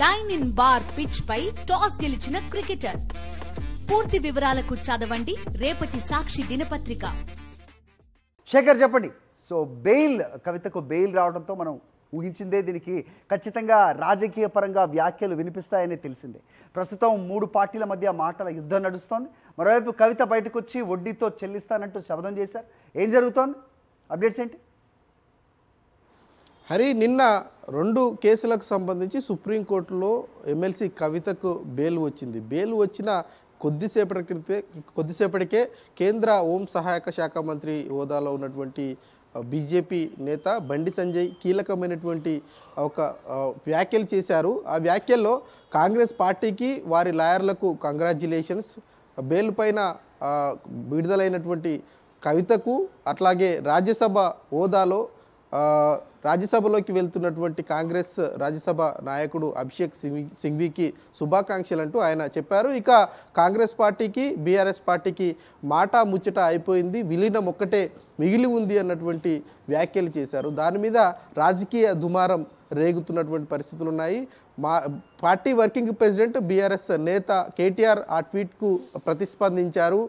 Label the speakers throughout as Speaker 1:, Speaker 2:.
Speaker 1: Dyne in bar pitch పై toss గెలిచిన cricketer. పూర్తి వివరాలకు చదవండి రేపటి సాక్షి దినపత్రిక.
Speaker 2: శేఖర్ చెప్పండి. సో బెయిల్, కవితకు బెయిల్ రావడంతో మనం ఊహించిందే. దీనికి ఖచ్చితంగా రాజకీయ పరంగా వ్యాఖ్యలు వినిపిస్తాయని తెలిసిందే. ప్రస్తుతం 3 పార్టీల మధ్య మాటల యుద్ధం నడుస్తోంది. మరోవైపు కవిత బయటకు వచ్చి వడ్డీతో చెల్లిస్తానంటూ శపథం చేశారు. ఏం జరుగుతోంది? అప్డేట్స్ ఏంటి?
Speaker 3: హరి, నిన్న 2 కేసులకు సంబంధించి సుప్రీంకోర్టులో ఎమ్మెల్సీ కవితకు బెయిల్ వచ్చింది. బెయిల్ వచ్చిన కొద్దిసేపటికే కేంద్ర హోం సహాయక శాఖ మంత్రి హోదాలో ఉన్నటువంటి బీజేపీ నేత బండి సంజయ్ కీలకమైనటువంటి ఒక వ్యాఖ్యలు చేశారు. ఆ వ్యాఖ్యల్లో కాంగ్రెస్ పార్టీకి వారి లాయర్లకు కంగ్రాచ్యులేషన్స్, బెయిల్ పైన విడుదలైనటువంటి కవితకు అట్లాగే రాజ్యసభ హోదాలో రాజ్యసభలోకి వెళ్తున్నటువంటి కాంగ్రెస్ రాజ్యసభ నాయకుడు అభిషేక్ సింఘ్వీకి శుభాకాంక్షలు అంటూ ఆయన చెప్పారు. ఇక కాంగ్రెస్ పార్టీకి బీఆర్ఎస్ పార్టీకి మాట ముచ్చట అయిపోయింది, విలీనం ఒక్కటే మిగిలి ఉంది అన్నటువంటి వ్యాఖ్యలు చేశారు. దాని మీద రాజకీయ దుమారం రేగుతున్నటువంటి పరిస్థితులు ఉన్నాయి. పార్టీ వర్కింగ్ ప్రెసిడెంట్ బీఆర్ఎస్ నేత కేటీఆర్ ఆ ట్వీట్కు ప్రతిస్పందించారు.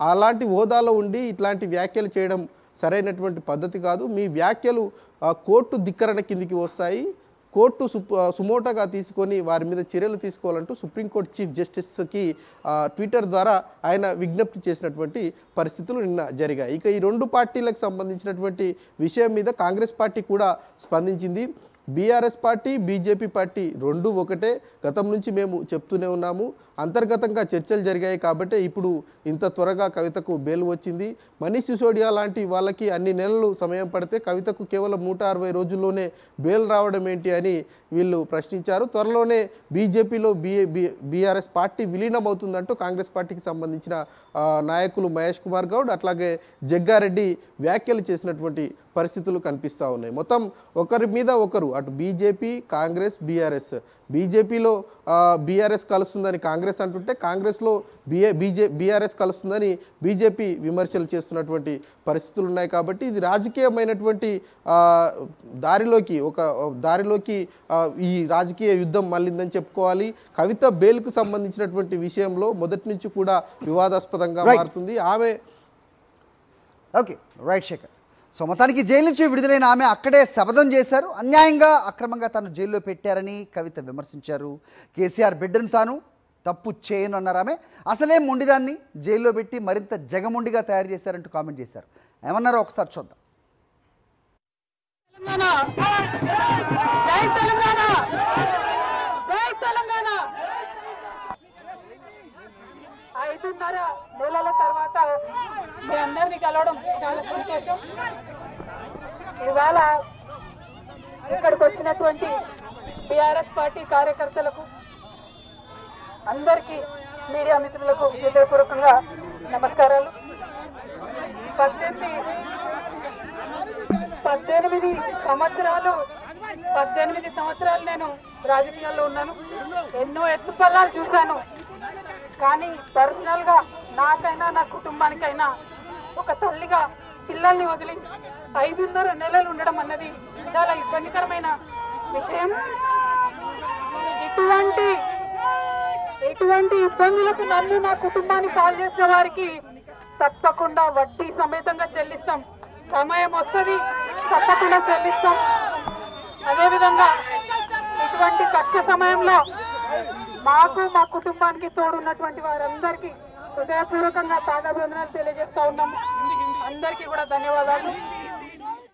Speaker 3: అలాంటి హోదాలో ఉండి ఇట్లాంటి వ్యాఖ్యలు చేయడం సరైనటువంటి పద్ధతి కాదు. మీ వ్యాఖ్యలు కోర్టు ధిక్కరణ కిందికి వస్తాయి. కోర్టు సుమోటోగా తీసుకొని వారి మీద చర్యలు తీసుకోవాలంటూ సుప్రీంకోర్టు చీఫ్ జస్టిస్కి ట్విట్టర్ ద్వారా ఆయన విజ్ఞప్తి చేసినటువంటి పరిస్థితులు నిన్న జరిగాయి. ఇక ఈ 2 పార్టీలకు సంబంధించినటువంటి విషయం మీద కాంగ్రెస్ పార్టీ కూడా స్పందించింది. బీఆర్ఎస్ పార్టీ బీజేపీ పార్టీ 2 ఒకటే. గతం నుంచి మేము చెప్తూనే ఉన్నాము. అంతర్గతంగా చర్చలు జరిగాయి కాబట్టి ఇప్పుడు ఇంత త్వరగా కవితకు బెయిల్ వచ్చింది. మనీష్ సిసోడియా లాంటి వాళ్ళకి అన్ని నెలలు సమయం పడితే కవితకు కేవలం 160 రోజుల్లోనే బెయిల్ రావడం ఏంటి అని వీళ్ళు ప్రశ్నించారు. త్వరలోనే బీజేపీలో బీఆర్ఎస్ పార్టీ విలీనం అవుతుందంటూ కాంగ్రెస్ పార్టీకి సంబంధించిన నాయకులు మహేష్ కుమార్ గౌడ్ అట్లాగే జగ్గారెడ్డి వ్యాఖ్యలు చేసినటువంటి పరిస్థితులు కనిపిస్తూ ఉన్నాయి. మొత్తం ఒకరి మీద ఒకరు, అటు బీజేపీ కాంగ్రెస్ బీఆర్ఎస్, బీజేపీలో బీఆర్ఎస్ కలుస్తుందని కాంగ్రెస్ అంటుంటే కాంగ్రెస్లో బీఆర్ఎస్ కలుస్తుందని బీజేపీ విమర్శలు చేస్తున్నటువంటి పరిస్థితులు ఉన్నాయి. కాబట్టి ఇది రాజకీయమైనటువంటి దారిలోకి ఈ రాజకీయ యుద్ధం మళ్ళిందని చెప్పుకోవాలి. కవిత బెయిల్కు సంబంధించినటువంటి విషయంలో మొదటి నుంచి కూడా వివాదాస్పదంగా మారుతుంది. ఆమె
Speaker 2: ఓకే రైట్ శేఖర్. సో మొత్తానికి జైలు నుంచి విడుదలైన ఆమె అక్కడే శపథం చేశారు. అన్యాయంగా అక్రమంగా తాను జైల్లో పెట్టారని కవిత విమర్శించారు. కేసీఆర్ బిడ్డను తాను తప్పు చేయను అన్నారు ఆమె. అసలే మొండిదాన్ని జైల్లో పెట్టి మరింత జగమొండిగా తయారు చేశారంటూ కామెంట్ చేశారు. ఏమన్నారో ఒకసారి చూద్దాం.
Speaker 4: ఐదున్నర నెలల తర్వాత మీ అందరినీ కలవడం చాలా సంతోషం. ఇవాళ ఇక్కడికి వచ్చినటువంటి బీఆర్ఎస్ పార్టీ కార్యకర్తలకు అందరికీ మీడియా మిత్రులకు హృదయపూర్వకంగా నమస్కారాలు. 18 సంవత్సరాలు నేను రాజకీయాల్లో ఉన్నాను. ఎన్నో ఎత్తుపల్లాలు చూశాను. కానీ పర్సనల్ గా నాకైనా నా కుటుంబానికైనా ఒక తల్లిగా పిల్లల్ని వదిలి 5.5 నెలలు ఉండడం అన్నది చాలా ఇబ్బందికరమైన విషయం. ఇటువంటి ఇబ్బందులకు నన్ను నా కుటుంబాన్ని పాలు చేసిన వారికి తప్పకుండా వడ్డీ సమేతంగా చెల్లిస్తాం. సమయం వస్తుంది, తప్పకుండా చెల్లిస్తాం. అదేవిధంగా ఇటువంటి కష్ట సమయంలో మాకు మా కుటుంబానికి తోడున్నటువంటి వారందరికీ హృదయపూర్వకంగా పాదాభివందనాలు తెలియజేస్తా ఉన్నాము. అందరికీ కూడా ధన్యవాదాలు.